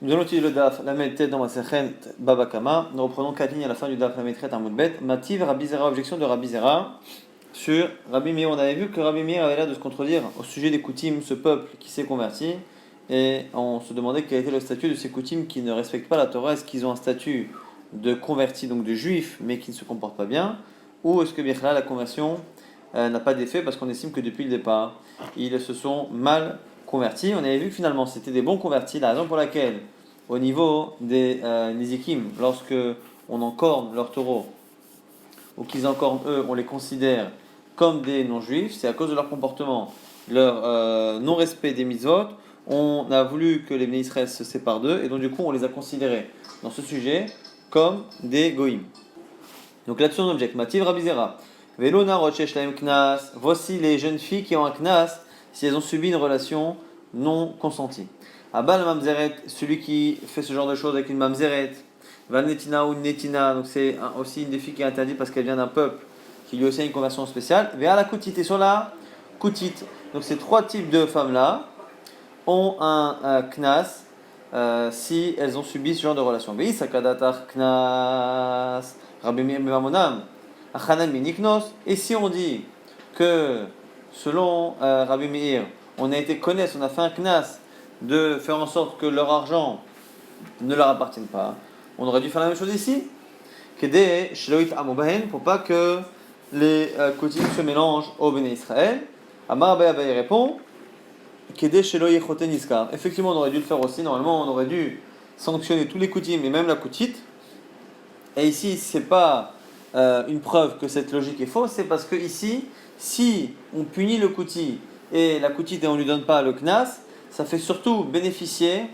Nous allons utiliser le daf, la méthode dans Masechet Baba Kama. Nous reprenons 4 lignes à la fin du daf, la méthode Amud Bet. Mativ, Rabbi Zera, objection de Rabbi Zera sur Rabbi Meir. On avait vu que Rabbi Meir avait l'air de se contredire au sujet des Koutim, ce peuple qui s'est converti. Et on se demandait quel était le statut de ces Koutim qui ne respectent pas la Torah. Est-ce qu'ils ont un statut de convertis, donc de juifs, mais qui ne se comportent pas bien? Ou est-ce que Bichla, la conversion, n'a pas d'effet parce qu'on estime que depuis le départ, ils se sont mal convertis. On avait vu que finalement c'était des bons convertis. La raison pour laquelle, au niveau des Nizikim, lorsque on encorne leurs taureaux, ou qu'ils encornent eux, on les considère comme des non-juifs, c'est à cause de leur comportement, leur non-respect des mitzvot. On a voulu que les Bnei Israël se séparent d'eux, et donc du coup on les a considérés dans ce sujet comme des goïms. Donc là-dessus on objecte. Mativ Rabbi Zera. Velona rochesh laim knas. Voici les jeunes filles qui ont un knas si elles ont subi une relation non consentie. Abal mamzeret, celui qui fait ce genre de choses avec une mamzeret. Val netina ou une netina, donc c'est aussi une des filles qui est interdite parce qu'elle vient d'un peuple qui lui aussi a une conversion spéciale. Vers la koutit, et sur la koutit. Donc ces trois types de femmes-là ont un knas si elles ont subi ce genre de relation. Veisakadatar knas. Rabbi Meir Mamonam. Et si on dit que selon Rabbi Meir, on a été connaître, on a fait un knas de faire en sorte que leur argent ne leur appartienne pas, on aurait dû faire la même chose ici. Pour pas que les coutumes se mélangent au Béné Israël. Amar Abaye répond effectivement, on aurait dû le faire aussi. Normalement, on aurait dû sanctionner tous les coutumes et même la coutite. Et ici, c'est pas une preuve que cette logique est fausse, c'est parce que ici, si on punit le kouti et la koutite et on ne lui donne pas le knas, ça fait surtout bénéficier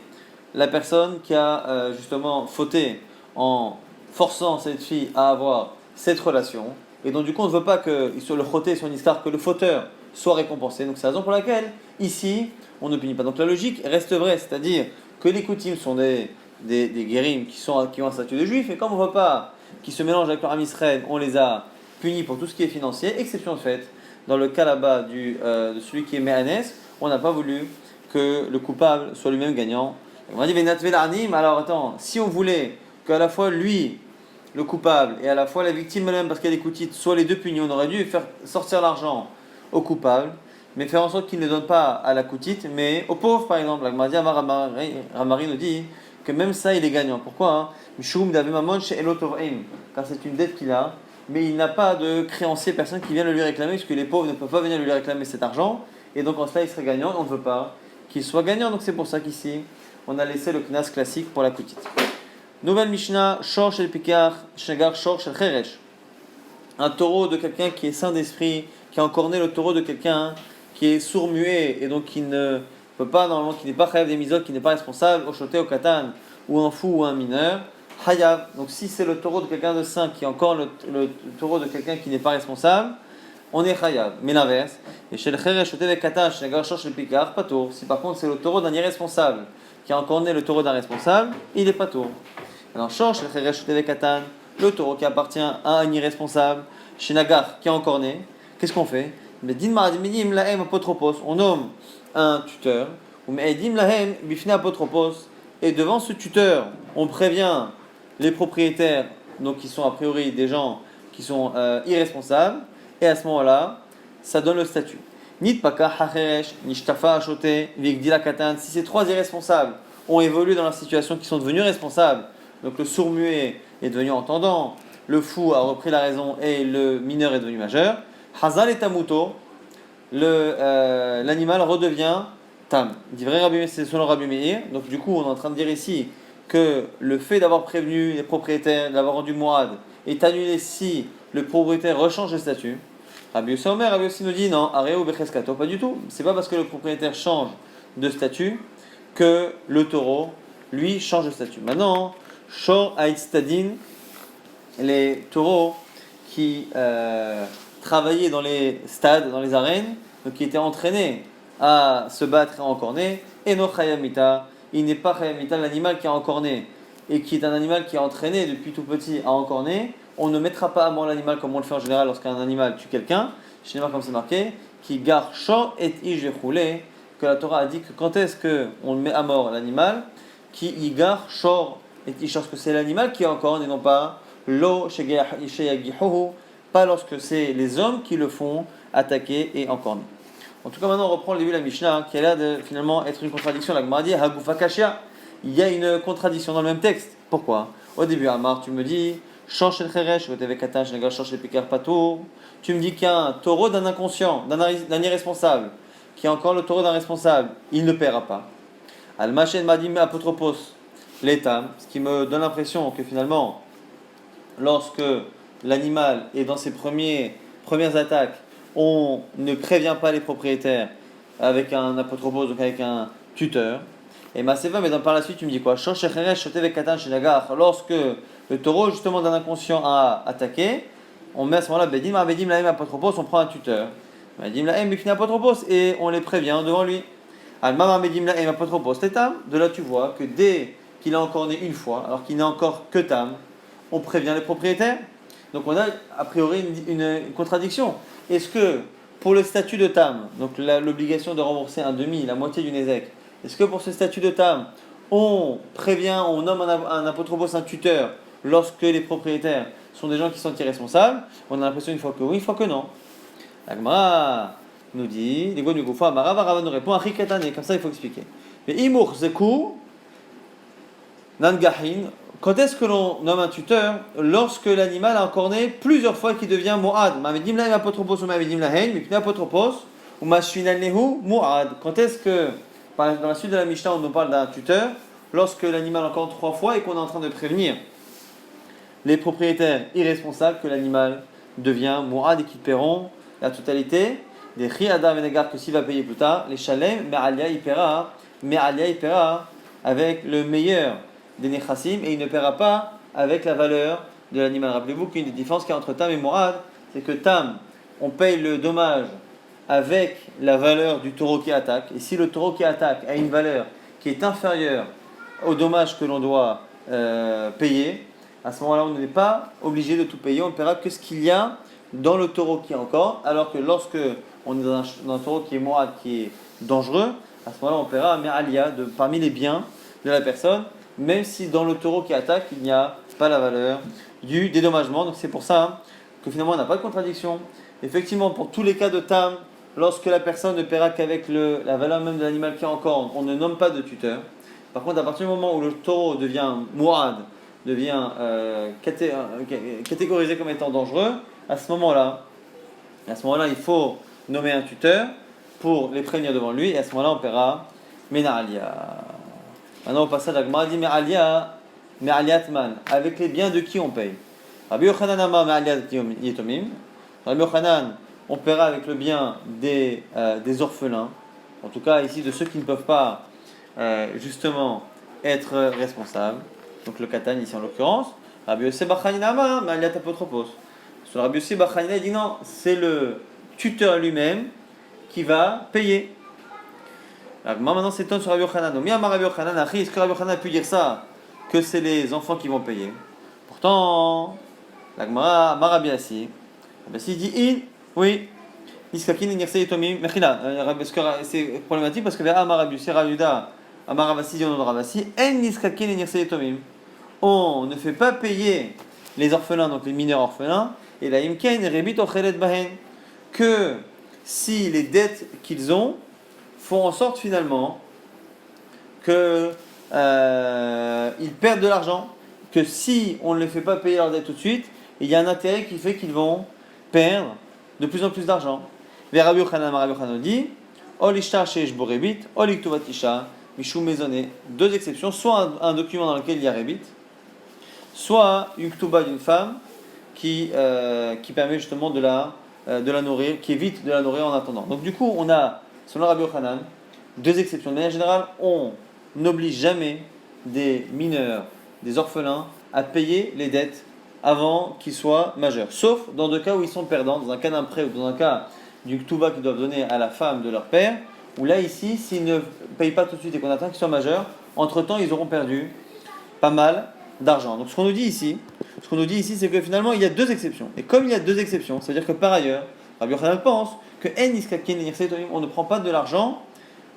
la personne qui a justement fauté en forçant cette fille à avoir cette relation. Et donc du coup, on ne veut pas que sur le choté, sur une histoire, que le fauteur soit récompensé. Donc c'est la raison pour laquelle, ici, on ne punit pas. Donc la logique reste vraie, c'est-à-dire que les coutumes sont des guérims qui ont un statut de juifs, et comme on ne veut pas qu'ils se mélangent avec leur ami Israël, on les a punis pour tout ce qui est financier, exception faite, dans le cas là-bas de celui qui est Méhanès, on n'a pas voulu que le coupable soit lui-même gagnant. On a dit, alors attends, si on voulait qu'à la fois lui, le coupable, et à la fois la victime elle-même, parce qu'elle est coutite, soit les deux punis, on aurait dû faire sortir l'argent au coupable, mais faire en sorte qu'il ne donne pas à la coutite, mais au pauvre par exemple. La Gmardia Ramari nous dit que même ça il est gagnant. Pourquoi? Car c'est une dette qu'il a, mais il n'a pas de créancier, personne qui vient le lui réclamer, puisque les pauvres ne peuvent pas venir lui réclamer cet argent, et donc en cela il serait gagnant, et on ne veut pas qu'il soit gagnant, donc c'est pour ça qu'ici on a laissé le knas classique pour la coutite. Nouvelle Mishnah, Shor shel Pikar, Shagar Shor shel Cheresh. Un taureau de quelqu'un qui est saint d'esprit, qui a encorné le taureau de quelqu'un qui est sourd-muet et donc qui ne peut pas, normalement, qui n'est pas chayav des misotes, qui n'est pas responsable, au choté, au katan, ou un fou ou un mineur, hayav. Donc si c'est le taureau de quelqu'un de saint qui encorne le taureau de quelqu'un qui n'est pas responsable, on est chayav. Mais l'inverse, et chez le cheresh, choté, katan, chez le shor shel Pikar, pas tour. Si par contre c'est le taureau d'un irresponsable qui a encorné le taureau d'un responsable, il est pas tour. Alors, Shor, chez le Cheresh, Katan, le taureau qui appartient à un irresponsable, chez Nagar qui est encorné, qu'est-ce qu'on fait? On nomme un tuteur, et devant ce tuteur, on prévient les propriétaires, donc qui sont a priori des gens qui sont irresponsables, et à ce moment-là, ça donne le statut. Si ces trois irresponsables ont évolué dans la situation, qui sont devenus responsables, donc le sourd-muet est devenu entendant, le fou a repris la raison et le mineur est devenu majeur, Hazal et Tamuto, l'animal redevient Tam. Il dit vrai Rabbi, c'est selon Rabbi Meir. Donc du coup, on est en train de dire ici que le fait d'avoir prévenu les propriétaires, d'avoir rendu Mourad, est annulé si le propriétaire rechange le statut. Rabbi Yossi Omer, Rabbi Yossi nous dit non, Areo Becheskato, pas du tout. C'est pas parce que le propriétaire change de statut que le taureau, lui, change de statut. Maintenant, Shor Haïtstadin, les taureaux qui travaillaient dans les stades, dans les arènes, donc qui étaient entraînés à se battre et à encorner, et no Chayamita, il n'est pas Chayamita, l'animal qui a encorné, et qui est un animal qui est entraîné depuis tout petit à encorner, on ne mettra pas à mort l'animal comme on le fait en général lorsqu'un animal tue quelqu'un, chez comme c'est marqué, qui gar Shor et Ijvechoulé, que la Torah a dit que quand est-ce qu'on met à mort l'animal, qui Igar Shor et Ishor, que c'est l'animal qui est encore, et non pas Lo Sheyagihohu, pas lorsque c'est les hommes qui le font attaquer et encorner. En tout cas, maintenant on reprend le début de la Mishnah qui a l'air de finalement être une contradiction. La Gemara dit Hagufa Kashia. Il y a une contradiction dans le même texte. Pourquoi? Au début, Amar, tu me dis Change le Cheresh, change le Pikar Pato. Tu me dis qu'il y a un taureau d'un inconscient, d'un irresponsable, qui est encore le taureau d'un responsable, il ne paiera pas. Al-Machen Madim Apotropos, l'État, ce qui me donne l'impression que finalement, lorsque l'animal est dans ses premières attaques, on ne prévient pas les propriétaires avec un apotropos, donc avec un tuteur. Et Maseva, mais par la suite, tu me dis quoi? Lorsque le taureau, justement, d'un inconscient a attaqué, on met à ce moment-là Bedim Laem apotropos, on prend un tuteur. Bedim Laem apotropos, et on les prévient devant lui. Al-Mamar Bedim Laem apotropos, Tam. De là, tu vois que dès qu'il a encore né une fois, alors qu'il n'est encore que Tam, on prévient les propriétaires. Donc on a a priori une contradiction. Est-ce que pour le statut de Tam, donc l'obligation de rembourser un demi, la moitié du Nézek, est-ce que pour ce statut de Tam, on prévient, on nomme un apotropos, un tuteur, lorsque les propriétaires sont des gens qui sont irresponsables? On a l'impression une fois que oui, une fois que non. La Gemara nous dit, les Gones du Goufa, Marava nous répond, Achikatane, comme ça il faut expliquer. Mais Imur Zeku, Nangahin, quand est-ce que l'on nomme un tuteur? Lorsque l'animal a encore né plusieurs fois et qu'il devient Mo'ad. Ma'avedim lahem apotropos ou ma'avedim lahen, mais apotropos ou ma'shvinal nehu Mo'ad. Quand est-ce que, dans la suite de la Mishnah, on nous parle d'un tuteur? Lorsque l'animal a encore 3 fois et qu'on est en train de prévenir les propriétaires irresponsables que l'animal devient Mo'ad et qu'ils paieront la totalité des Chiadar Venegar que s'il va payer plus tard, les Shalem, Me'alia Ipera avec le meilleur des Nechassim et il ne paiera pas avec la valeur de l'animal. Rappelez-vous qu'une des différences qu'il y a entre Tam et Mo'ad, c'est que Tam, on paye le dommage avec la valeur du taureau qui attaque, et si le taureau qui attaque a une valeur qui est inférieure au dommage que l'on doit payer, à ce moment-là on n'est pas obligé de tout payer, on ne paiera que ce qu'il y a dans le taureau qui est encore, alors que lorsque on est dans un taureau qui est Mo'ad, qui est dangereux, à ce moment-là on paiera un Me'alia parmi les biens de la personne, même si dans le taureau qui attaque, il n'y a pas la valeur du dédommagement. Donc c'est pour ça que finalement on n'a pas de contradiction. Effectivement, pour tous les cas de Tam, lorsque la personne ne paiera qu'avec la valeur même de l'animal qui est encore, on ne nomme pas de tuteur. Par contre, à partir du moment où le taureau devient Mourad, devient catégorisé comme étant dangereux, à ce moment-là, il faut nommer un tuteur pour les prévenir devant lui, et à ce moment-là, on paiera Menalia. Maintenant, au passage, la Gemara dit Me'aliatman, avec les biens de qui on paye? Rabbi Yochanan Amar Me'aliat Yetomim. Rabbi Yochanan, on paiera avec le bien des orphelins, en tout cas ici de ceux qui ne peuvent pas justement être responsables. Donc le Katan ici en l'occurrence. Rabbi Yosef Bar Chanina Amar Me'aliat Apotropos. Sur Rabbi Yosef Bar Chanina, il dit non, c'est le tuteur lui-même qui va payer. Maintenant c'est étonne sur Rabbi Yochanan. Donc, Rabbi Yochanan, est-ce que Rabbi Yochanan a pu dire ça? Que c'est les enfants qui vont payer. Pourtant, la Gemara, Rabbi Assi dit oui. Niskakin Nirse Yetomim. Mechila, parce que c'est problématique parce que vers Amar Rabbi Yossi Ravuda, Amar Ravasi dit au nom de Ravasi, En Niskakin Nirse Yetomim. On ne fait pas payer les orphelins, donc les mineurs orphelins, et la Imken Rebit Ochelet Bahen. Que si les dettes qu'ils ont font en sorte finalement que ils perdent de l'argent, que si on ne les fait pas payer leurs dettes tout de suite, il y a un intérêt qui fait qu'ils vont perdre de plus en plus d'argent. Rabbi Yochanan dit Olishtar sheish bo rebit, oliktuvat isha, mishum maisonné. Deux exceptions, soit un document dans lequel il y a rebit, soit une ktuba d'une femme qui permet justement de la nourrir, qui évite de la nourrir en attendant. Donc du coup, on a, selon Rabbi Yochanan, deux exceptions. De manière générale, on n'oblige jamais des mineurs, des orphelins, à payer les dettes avant qu'ils soient majeurs. Sauf dans deux cas où ils sont perdants, dans un cas d'un prêt ou dans un cas du ktuba qu'ils doivent donner à la femme de leur père, où là, ici, s'ils ne payent pas tout de suite et qu'on attend qu'ils soient majeurs, entre-temps, ils auront perdu pas mal d'argent. Donc ce qu'on nous dit ici, c'est que finalement, il y a deux exceptions. Et comme il y a deux exceptions, ça veut dire que par ailleurs, Rabbi Yochanan pense que on ne prend pas de l'argent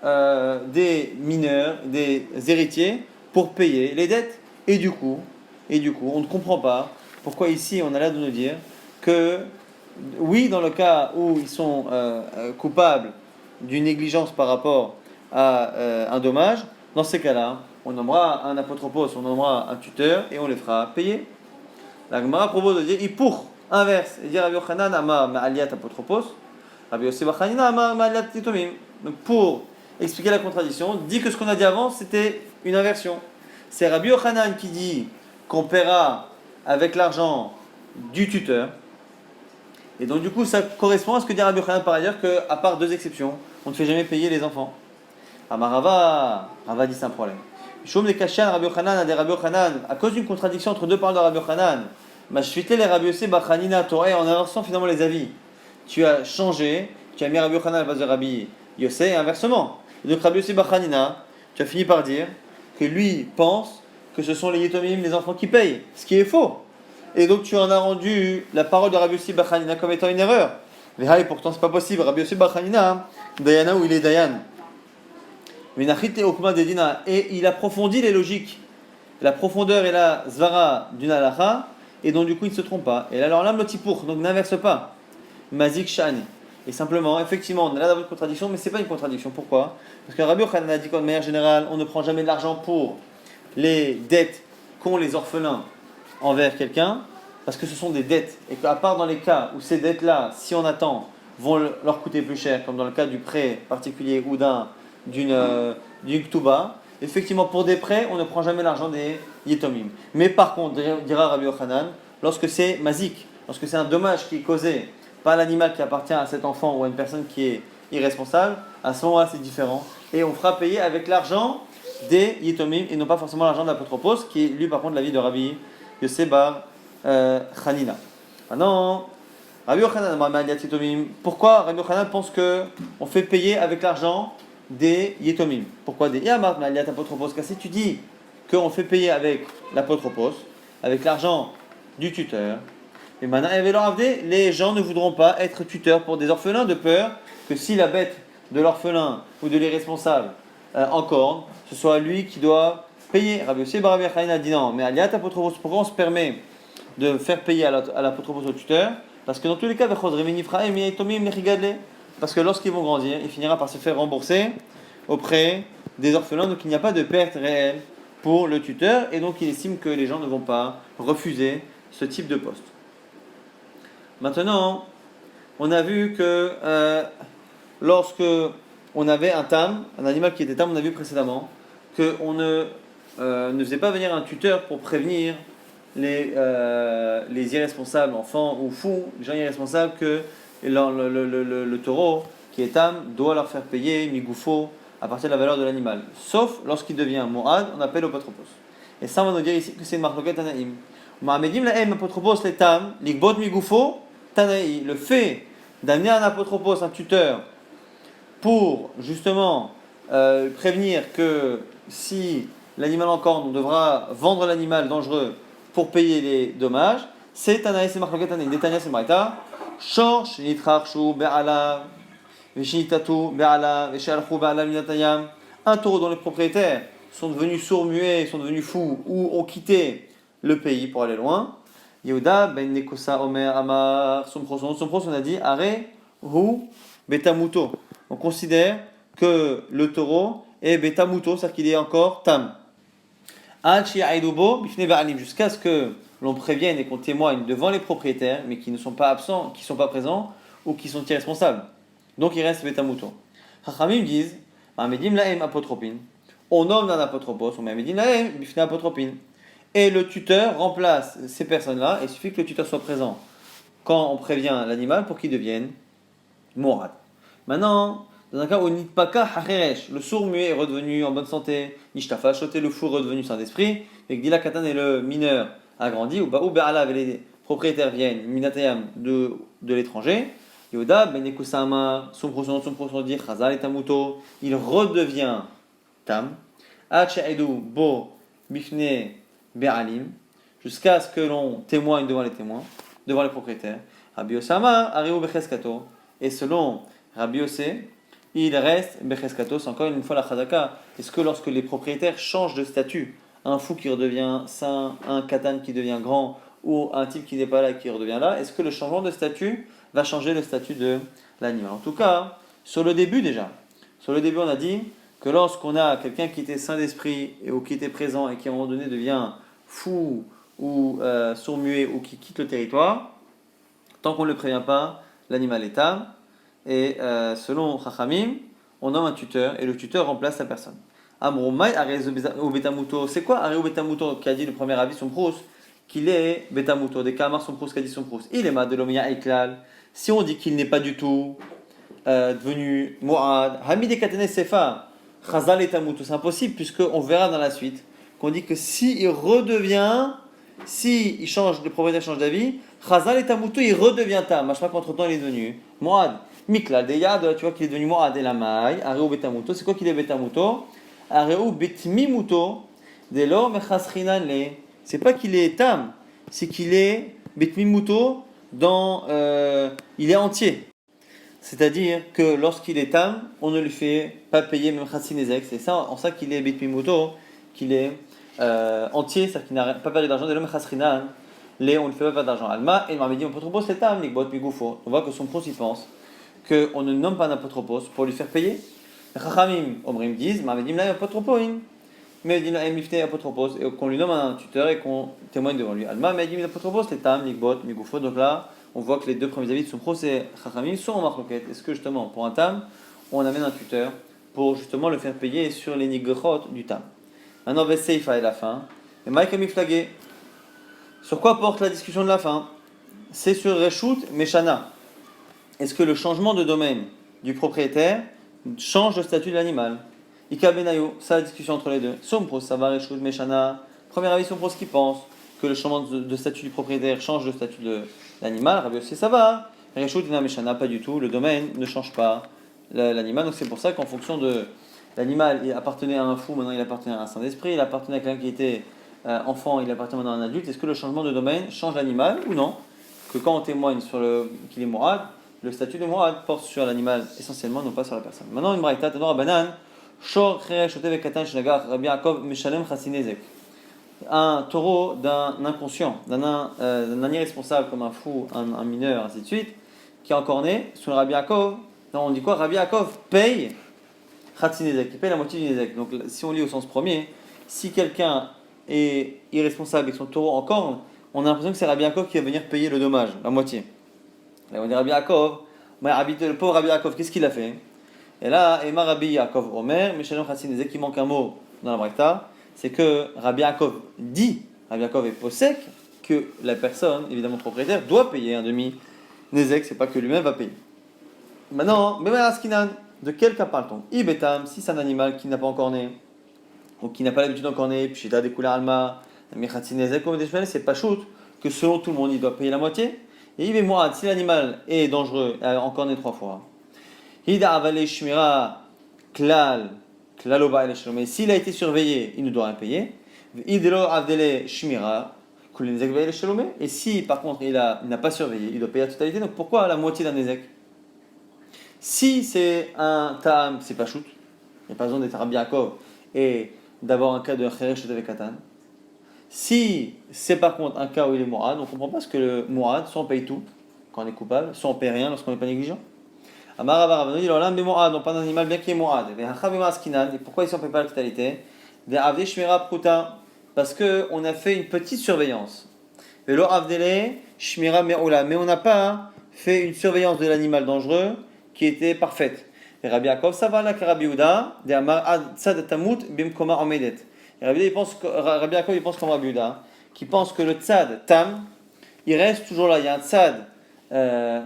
des mineurs, des héritiers, pour payer les dettes. Et du coup, on ne comprend pas pourquoi ici on a l'air de nous dire que oui, dans le cas où ils sont coupables d'une négligence par rapport à un dommage, dans ces cas-là, on nommera un apotropos, on nommera un tuteur et on les fera payer. La Gemara propose de dire pour inverse et dire Rabbi Yochanan ama ma'aliat apotropos, Rabbi Yossi bar Chanina ama ma'aliat titomim. Donc pour expliquer la contradiction, dit que ce qu'on a dit avant c'était une inversion. C'est Rabbi Yochanan qui dit qu'on paiera avec l'argent du tuteur. Et donc du coup ça correspond à ce que dit Rabbi Yochanan par ailleurs qu'à part deux exceptions, on ne fait jamais payer les enfants. Amarava, Rava dit c'est un problème. Shom de Kashan Rabbi Yochanan a des Rabbi Yochanan à cause d'une contradiction entre deux paroles de Rabbi Yochanan. Mashvitle les Rabbi Yossi bar Chanina Torah en inversant finalement les avis. Tu as changé, tu as mis Rabbi Yochanan à la place de Rabbi Yossi et inversement. Et donc Rabbi Yossi bar Chanina, tu as fini par dire que lui pense que ce sont les Yetomim, les enfants qui payent, ce qui est faux. Et donc tu en as rendu la parole de Rabbi Yossi bar Chanina comme étant une erreur. Mais pourtant c'est pas possible. Rabbi Yossi bar Chanina, Dayana où il est Dayan. Et il approfondit les logiques, la profondeur et la zvara d'une halacha, et donc du coup il ne se trompe pas. Et alors là, l'otipour, donc n'inverse pas. Mazik shani. Et simplement, effectivement, on a là d'avoir une contradiction, mais ce n'est pas une contradiction. Pourquoi ? Parce que Rabbi Yochanan a dit qu'en manière générale, on ne prend jamais de l'argent pour les dettes qu'ont les orphelins envers quelqu'un, parce que ce sont des dettes, et qu'à part dans les cas où ces dettes-là, si on attend, vont leur coûter plus cher, comme dans le cas du prêt particulier ou d'une ktuba, effectivement pour des prêts on ne prend jamais l'argent des yetomim. Mais par contre, dira Rabbi Yochanan, lorsque c'est mazik, lorsque c'est un dommage qui est causé par l'animal qui appartient à cet enfant ou à une personne qui est irresponsable, à ce moment-là c'est différent et on fera payer avec l'argent des yetomim et non pas forcément l'argent de l'apotropos qui est lui par contre l'avis de Rabbi Yossi bar Chanina. Maintenant Rabbi Yochanan, pourquoi Rabbi Yochanan pense que on fait payer avec l'argent des yetomim? Pourquoi des yamat ma'aliat apotropos? Car si tu dis qu'on fait payer avec l'apotropos, avec l'argent du tuteur, et maintenant les gens ne voudront pas être tuteurs pour des orphelins de peur que si la bête de l'orphelin ou de l'irresponsable en corne, ce soit lui qui doit payer. Rabbi Yossi bar Chanina a dit non, mais aliat apotropos, pourquoi on se permet de faire payer à l'apotropos au tuteur? Parce que dans tous les cas, parce que lorsqu'ils vont grandir, il finira par se faire rembourser auprès des orphelins, donc il n'y a pas de perte réelle pour le tuteur, et donc il estime que les gens ne vont pas refuser ce type de poste. Maintenant, on a vu que lorsque on avait un tam, un animal qui était tam, on a vu précédemment, qu'on ne faisait pas venir un tuteur pour prévenir les irresponsables, enfants ou fous, les gens irresponsables, que le taureau qui est tam doit leur faire payer migoufo à partir de la valeur de l'animal. Sauf lorsqu'il devient mo'ad, on appelle apotropos. Et ça, on va nous dire ici que c'est une marloquette tanaïm. Ma'amedim la'em apotropos les tam, ligbot migoufo tanaï. Le fait d'amener un apotropos, un tuteur, pour justement prévenir que si l'animal en corne, on devra vendre l'animal dangereux pour payer les dommages, c'est tanaï, c'est marloquette tanaïm. Détania, c'est marita. Shor shenitrarshu be'ala v'shenitatu be'ala v'shalchu be'ala minatayam. Un taureau dont les propriétaires sont devenus sourds-muets, sont devenus fous ou ont quitté le pays pour aller loin. Yehuda ben Nekosa Omer Amar Sompros, on a dit Are hu betamuto. On considère que le taureau est betamuto, c'est-à-dire qu'il est encore tam. Jusqu'à ce que l'on prévienne et qu'on témoigne devant les propriétaires, mais qui ne sont pas absents, qui ne sont pas présents ou qui sont irresponsables. Donc il reste betamuto. Chachamim disent Ma'amedim lahem apotropin. On nomme d'un apotropos, on met Ma'amedim lahem bifnei apotropin. Et le tuteur remplace ces personnes-là, et il suffit que le tuteur soit présent quand on prévient l'animal pour qu'il devienne morad. Maintenant, dans un cas où Nitpaka Hacheresh, le sourd-muet est redevenu en bonne santé, Nishtafa Shoté, le fou redevenu saint d'esprit, et que Dila Katan et le mineur a grandi, ou Baou Be'ala, les propriétaires viennent, Minatayam de l'étranger, Yoda, Benekusama, son professeur dit, Chazal et Tamuto, il redevient Tam, Hacheredu Bo Bifne Be'alim, jusqu'à ce que l'on témoigne devant les témoins, devant les propriétaires. Rabbi Osama, Ariou Becheskato, et selon Rabbi Yossé, il reste Becheskatos, encore une fois la Chazaka. Est-ce que lorsque les propriétaires changent de statut, un fou qui redevient saint, un katan qui devient grand, ou un type qui n'est pas là qui redevient là, est-ce que le changement de statut va changer le statut de l'animal? En tout cas, sur le début déjà, on a dit que lorsqu'on a quelqu'un qui était saint d'esprit ou qui était présent et qui à un moment donné devient fou ou sourd-muet ou qui quitte le territoire, tant qu'on ne le prévient pas, l'animal est âme. Et selon Chachamim, on nomme un tuteur et le tuteur remplace la personne. Amroumai, Areu Betamuto, c'est quoi Areu Betamuto qui a dit le premier avis son prous qu'il est Betamuto, des Kamar son prous qui a dit son prous. Il est Madelomia Eklal. Si on dit qu'il n'est pas du tout devenu Moad, Hamid Katene Sefa, Chazal et Tamuto, c'est impossible puisqu'on verra dans la suite qu'on dit que si il redevient, si il change, le propriétaire change d'avis, Chazal et Tamuto, il redevient Tam. Machma qu'entre temps il est devenu Moad. Mikla, Deyad, tu vois qu'il est devenu Moad et la maille, Areu Betamuto, c'est quoi qu'il est Betamuto? Areu Betmimuto, dès lors, Mechasrinan le. C'est pas qu'il est Tam, c'est qu'il est Betmimuto dans. Il est entier. C'est-à-dire que lorsqu'il est Tam, on ne lui fait pas payer même Khatsinezek. C'est ça, en ça qu'il est Betmimuto, qu'il est entier, c'est-à-dire qu'il n'a pas perdu d'argent, dès lors, Mechasrinan le, on ne lui fait pas perdre d'argent. Alma, et il m'a dit, mon apotropos, c'est Tam, Nikbot, Migoufo. On voit que son pros, il pense qu'on ne nomme pas un apotropos pour lui faire payer. Chachamim, Omrim disent, Marvedim la apotropoin. Mais dit la mifte apotropos, et qu'on lui nomme un tuteur et qu'on témoigne devant lui. Alma, mais dit apotropos, les tam, nikbot, migoufo. Donc là, on voit que les deux premiers avis de son pros et Chachamim sont en marloquette. Est-ce que justement, pour un tam, on amène un tuteur pour justement le faire payer sur les nigrochot du tam? Maintenant, Veseifa est la fin. Et Mike a mis flagué. Sur quoi porte la discussion de la fin? C'est sur Reshut Meshana. Est-ce que le changement de domaine du propriétaire change le statut de l'animal? Ika Benayo, ça la discussion entre les deux. Sompros, ça va, Reshut Meshana. Premier avis, Sompros qui pense que le changement de statut du propriétaire change le statut de l'animal. Rabbi aussi, ça va. Reshut Meshana, pas du tout. Le domaine ne change pas l'animal. Donc c'est pour ça qu'en fonction de l'animal, il appartenait à un fou, maintenant il appartenait à un saint d'esprit. Il appartenait à quelqu'un qui était enfant, il appartient maintenant à un adulte. Est-ce que le changement de domaine change l'animal ou non? Que quand on témoigne sur qu'il est Mourad, le statut de Mourad porte sur l'animal essentiellement, non pas sur la personne. Maintenant, une braïta, Tanor Banan, Shor Khere Shotev Katan Shnagar Rabbi Yaakov Meshalem Chasinezek. Un taureau d'un inconscient, d'un irresponsable comme un fou, un mineur, ainsi de suite, qui est encore né, sur le Rabbi Yaakov, non, on dit quoi? Rabbi Yaakov paye Chasinezek, il paye la moitié du Nezek. Donc si on lit au sens premier, si quelqu'un est irresponsable avec son taureau en corne, on a l'impression que c'est Rabbi Yaakov qui va venir payer le dommage, la moitié. Et on dit Rabbi Yaakov, le pauvre Rabbi Yaakov, qu'est-ce qu'il a fait? Et là, Emma Rabbi Yaakov Omer, Mishalem Khatsinezek, qui manque un mot dans la Braïta, c'est que Rabbi Yaakov dit, Rabbi Yaakov est possèque, que la personne, évidemment propriétaire, doit payer un demi-Nezek, c'est pas que lui-même va payer. Maintenant, Askinan, de quel cas parle-t-on? Ibetam, si c'est un animal qui n'a pas encore né, ou qui n'a pas l'habitude d'encore né, puis Pshita Dekula Alma, c'est pas shoot que selon tout le monde il doit payer la moitié. Et il est Mourad, si l'animal est dangereux, encore né 3 fois. Hida Avale Shmira Klal, Klaloba El Shalom. S'il a été surveillé, il ne doit rien payer. Idelo Avdele Shmira, Kulinzek El Shalom. Et si par contre il n'a pas surveillé, il doit payer la totalité. Donc pourquoi la moitié d'un Nezek? Si c'est un Tam, c'est pas shoot. Il n'y a pas besoin d'être Rabbi Yaakov et d'avoir un cas de Cheresh avec Katan. Si c'est par contre un cas où il est Mourad, on ne comprend pas ce que le Mourad, soit on paye tout quand on est coupable, soit on paye rien lorsqu'on n'est pas négligent. Amar Avar dit l'Olam be Mourad, non pas un animal bien qui est Mourad. Et pourquoi ici on ne paye pas la totalité? Parce qu'on a fait une petite surveillance. Velo Avdele Shmira Me'ola, mais on n'a pas fait une surveillance de l'animal dangereux qui était parfaite. Et Rabbi Yaakov, ça va là que Rabbi Yehuda, de Amar Ad Tzad Tamut Bimkoma Omedet. Rabbi Yaakov il pense comme Rabbi Yehuda, qui pense que le tzad tam, il reste toujours là. Il y a un tzad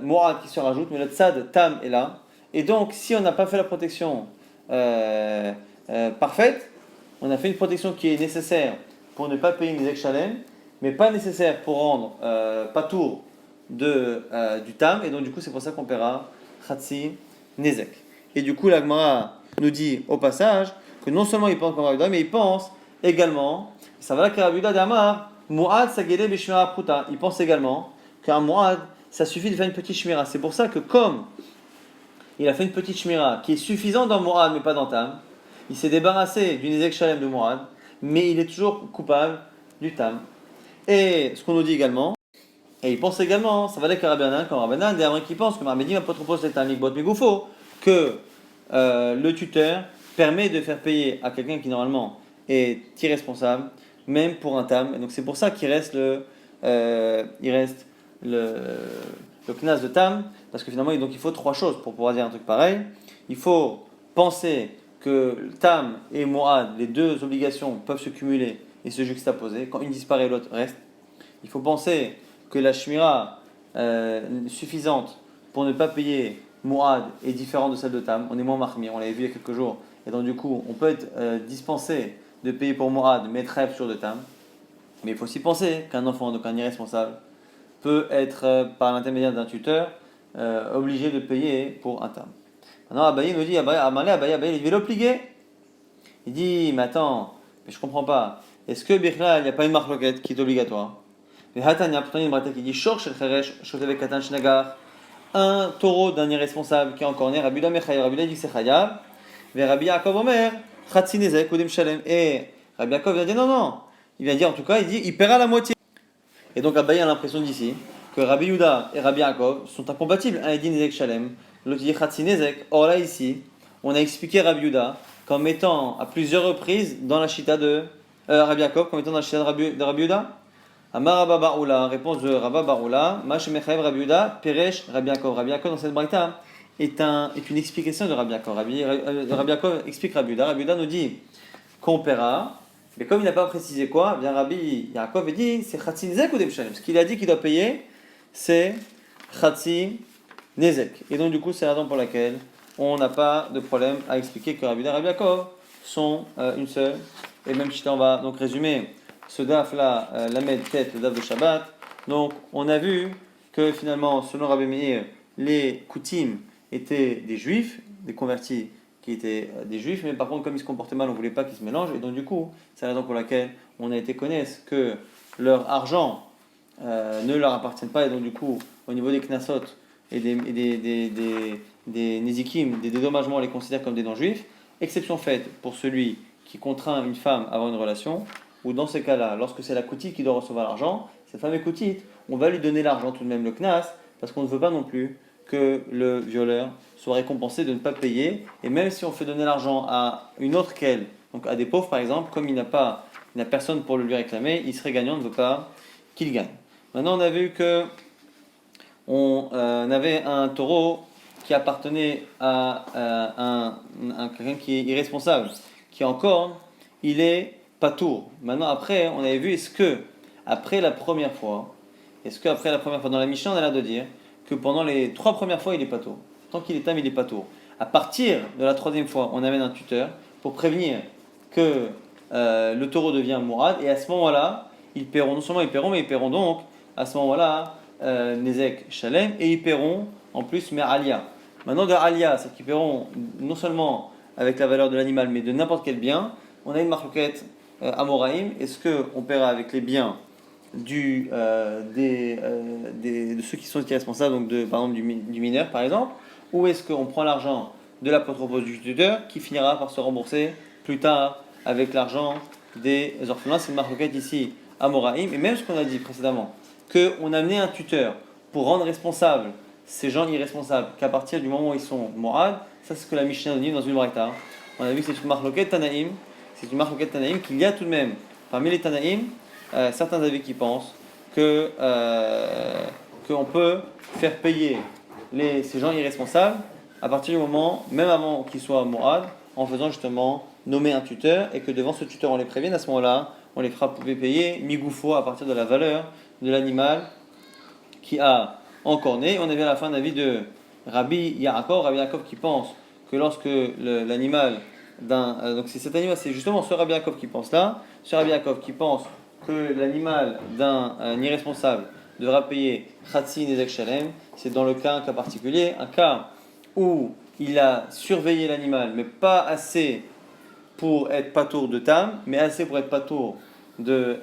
mourad qui se rajoute, mais le tzad tam est là. Et donc, si on n'a pas fait la protection parfaite, on a fait une protection qui est nécessaire pour ne pas payer une Nezek Shalem, mais pas nécessaire pour rendre patour du tam. Et donc, du coup, c'est pour ça qu'on paiera Khatsi Nezek. Et du coup, la Gemara nous dit au passage que non seulement il pense comme Rabbi Yehuda, mais il pense également, ça va là que Rabbi Yehuda d'Amar, Mu'ad Sagele Bishmira Pruta. Il pense également qu'un Mu'ad, ça suffit de faire une petite shmira. C'est pour ça que comme il a fait une petite shmira qui est suffisante dans Mourad mais pas dans Tam. Il s'est débarrassé du Nezek Shalem de Mourad, mais il est toujours coupable du Tam. Et ce qu'on nous dit également, et il pense également, ça va aller que Rabbanan, comme Rabbanan, des Américains qui pensent que Marmédi va pas trop c'est un Mikbot Migoufo, que le tuteur permet de faire payer à quelqu'un qui normalement est irresponsable, même pour un tam. Et donc c'est pour ça qu'il reste il reste le knas de tam, parce que finalement donc il faut trois choses pour pouvoir dire un truc pareil. Il faut penser que tam et moad, les deux obligations peuvent se cumuler et se juxtaposer. Quand une disparaît, l'autre reste. Il faut penser que la shmira suffisante pour ne pas payer Mourad est différente de celle de Tam. On est moins mahmir, on l'avait vu il y a quelques jours. Et donc du coup, on peut être dispensé de payer pour Mourad, mais être sur de Tam. Mais il faut aussi penser qu'un enfant, donc un irresponsable, peut être, par l'intermédiaire d'un tuteur, obligé de payer pour un Tam. Maintenant, Abaye nous dit, Abaye, il veut l'obliger. Il dit, mais attends, mais je comprends pas. Est-ce que Birla, il n'y a pas une marloquette qui est obligatoire? Mais Hatania, pourtant il y a une braïta qui dit Shor shel cheresh, shotev katan shnagar, un taureau d'un irresponsable qui est encore né, Rabbi Uda Mechayav, Rabbi Uda dit que c'est Chayav, et Rabbi Yaakov Omer, Chatsi Nezek, Udim Shalem, et Rabbi Yaakov vient dire non, il vient dire en tout cas, il dit il paiera la moitié. Et donc Abaye a l'impression d'ici que Rabbi Uda et Rabbi Yaakov sont incompatibles, un il dit Nezek Shalem, l'autre dit Chatsi Nezek. Or là ici, on a expliqué Rabbi Uda comme mettant à plusieurs reprises dans la chita de Rabbi Yaakov, comme étant dans la chita de Rabbi Uda. Amar Rabba Baroula, réponse de Rabba Baroula, Mash Mechaev Rabbi Uda, Peresh Rabbi Yaakov. Rabbi Yaakov dans cette braïta est une explication de Rabbi Yaakov. Rabbi Yaakov explique Rabbi Uda. Rabbi Uda nous dit qu'on paiera, mais comme il n'a pas précisé quoi, bien Rabbi Yaakov dit c'est Chatsi Nezek ou Demshalem. Ce qu'il a dit qu'il doit payer, c'est Chatsi Nezek. Et donc du coup, c'est la raison pour laquelle on n'a pas de problème à expliquer que Rabbi Uda et Rabbi Yaakov sont une seule. Et même si on va donc résumer ce daf là, la tête, le daf de Shabbat. Donc, on a vu que finalement, selon Rabbi Meir, les Koutim étaient des juifs, des convertis qui étaient des juifs, mais par contre, comme ils se comportaient mal, on ne voulait pas qu'ils se mélangent, et donc du coup, c'est la raison pour laquelle on a été connaître que leur argent ne leur appartient pas, et donc du coup, au niveau des knasot et des nézikim, des dédommagements, on les considère comme des non-juifs, exception faite pour celui qui contraint une femme à avoir une relation, ou dans ces cas-là, lorsque c'est la koutite qui doit recevoir l'argent, cette femme est koutite, on va lui donner l'argent tout de même, le knas, parce qu'on ne veut pas non plus que le violeur soit récompensé de ne pas payer, et même si on fait donner l'argent à une autre qu'elle, donc à des pauvres par exemple, comme il n'a personne pour le lui réclamer, il serait gagnant, on ne veut pas qu'il gagne. Maintenant on a vu que on avait un taureau qui appartenait à quelqu'un qui est irresponsable, qui est en corne, il est patour. Maintenant, après, on avait vu, est-ce que après la première fois, dans la Mishnah, on a l'air de dire que pendant les 3 premières fois, il est patour. Tant qu'il est tam, il est patour. À partir de la 3e fois, on amène un tuteur pour prévenir que le taureau devient mourad, et à ce moment-là, ils paieront, non seulement ils paieront, mais ils paieront donc, à ce moment-là, Nezek Shalem, et ils paieront en plus, mais Alia. Maintenant, de Alia, c'est qu'ils paieront non seulement avec la valeur de l'animal, mais de n'importe quel bien. On a une marloquette Amoraïm. Est-ce qu'on paiera avec les biens de ceux qui sont irresponsables, donc par exemple du mineur par exemple, ou est-ce qu'on prend l'argent de l'apotropos du tuteur qui finira par se rembourser plus tard avec l'argent des orphelins? C'est une marloquette ici Amoraïm. Et même ce qu'on a dit précédemment, qu'on a amené un tuteur pour rendre responsable ces gens irresponsables, qu'à partir du moment où ils sont morades, ça c'est ce que la Mishnah dit dans une braïta. On a vu que c'est une marloquette Tanaïm, qu'il y a tout de même parmi les Tanaïm certains avis qui pensent que qu'on peut faire payer ces gens irresponsables à partir du moment, même avant qu'ils soient morades, en faisant justement nommer un tuteur, et que devant ce tuteur on les prévienne, à ce moment-là on les fera payer migoufo à partir de la valeur de l'animal qui a encorné. On avait à la fin d'avis de Rabbi Yaakov qui pense que lorsque l'animal donc c'est cet animal, c'est justement ce Rabbi Yaakov qui pense là, ce Rabbi Yaakov qui pense que l'animal d'un irresponsable devra payer Chatsi Nezek Shalem. C'est dans le cas, un cas particulier, un cas où il a surveillé l'animal, mais pas assez pour être patour de tam, mais assez pour être patour de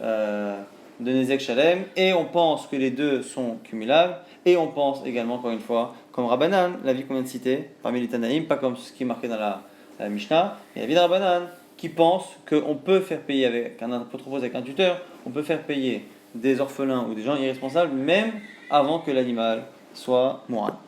de Nezek Shalem, et on pense que les deux sont cumulables, et on pense également, encore une fois, comme Rabbanan, l'avis qu'on vient de citer, parmi les Tanaïm, pas comme ce qui est marqué dans la Mishnah, et l'avis de Rabbanan, qui pense qu'on peut faire payer avec un apotropos, avec un tuteur, on peut faire payer des orphelins ou des gens irresponsables, même avant que l'animal soit mourant.